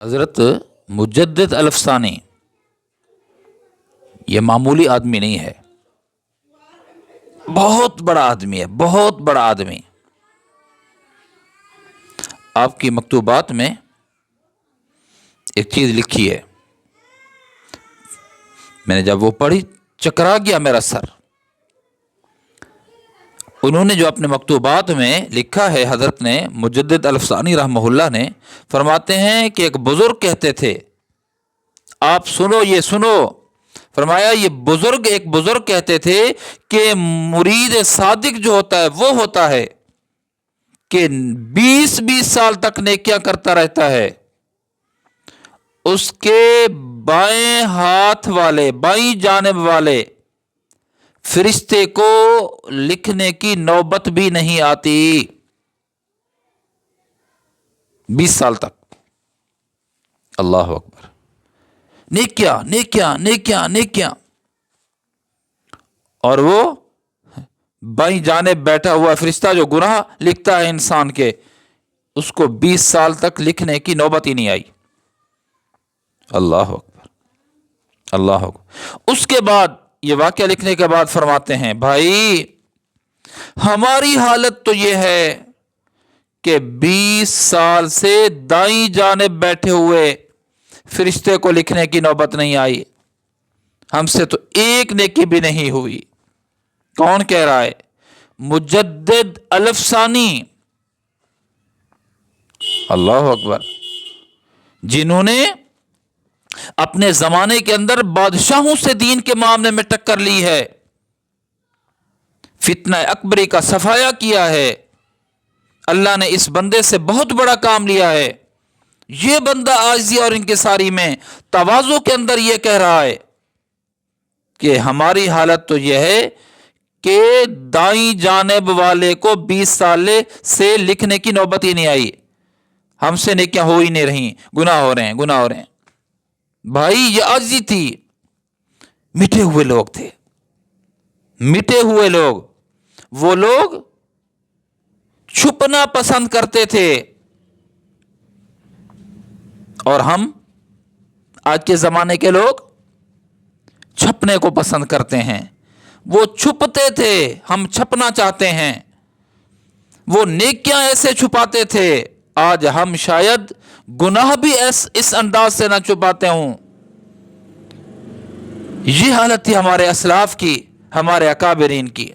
حضرت مجدد الافسانی یہ معمولی آدمی نہیں ہے، بہت بڑا آدمی ہے، بہت بڑا آدمی۔ آپ کی مکتوبات میں ایک چیز لکھی ہے، میں نے جب وہ پڑھی چکرا گیا میرا سر۔ انہوں نے جو اپنے مکتوبات میں لکھا ہے، حضرت نے مجدد الافسانی رحمہ اللہ نے فرماتے ہیں کہ ایک بزرگ کہتے تھے، آپ سنو، یہ سنو، فرمایا ایک بزرگ کہتے تھے کہ مرید صادق جو ہوتا ہے وہ ہوتا ہے کہ 20 سال تک نیکیاں کرتا رہتا ہے، اس کے بائیں ہاتھ والے، بائیں جانب والے فرشتے کو لکھنے کی نوبت بھی نہیں آتی 20 سال تک۔ اللہ اکبر، نیکیاں نیکیاں نیکیاں نیکیاں، اور وہ بائیں جانب بیٹھا ہوا فرشتہ جو گناہ لکھتا ہے انسان کے، اس کو 20 سال تک لکھنے کی نوبت ہی نہیں آئی۔ اللہ اکبر، اللہ اکبر۔ اس کے بعد یہ واقعہ لکھنے کے بعد فرماتے ہیں، بھائی ہماری حالت تو یہ ہے کہ 20 سال سے دائیں جانب بیٹھے ہوئے فرشتے کو لکھنے کی نوبت نہیں آئی، ہم سے تو ایک نیکی بھی نہیں ہوئی۔ کون کہہ رہا ہے؟ مجدد الافسانی، اللہ اکبر، جنہوں نے اپنے زمانے کے اندر بادشاہوں سے دین کے معاملے میں ٹکر لی ہے، فتنہ اکبری کا صفایا کیا ہے۔ اللہ نے اس بندے سے بہت بڑا کام لیا ہے۔ یہ بندہ عاجزی اور انکساری میں، تواضع کے اندر یہ کہہ رہا ہے کہ ہماری حالت تو یہ ہے کہ دائیں جانب والے کو 20 سال سے لکھنے کی نوبت ہی نہیں آئی، ہم سے نیکیاں ہو ہی نہیں رہی، گناہ ہو رہے ہیں، گناہ ہو رہے ہیں۔ بھائی یہ عاجزی تھی، مٹے ہوئے لوگ تھے، مٹے ہوئے لوگ، وہ لوگ چھپنا پسند کرتے تھے، اور ہم آج کے زمانے کے لوگ چھپنے کو پسند کرتے ہیں۔ وہ چھپتے تھے، ہم چھپنا چاہتے ہیں۔ وہ نیکیاں ایسے چھپاتے تھے، آج ہم شاید گناہ بھی اس انداز سے نہ چھپاتے ہوں۔ یہ حالت تھی ہمارے اسلاف کی، ہمارے اکابرین کی۔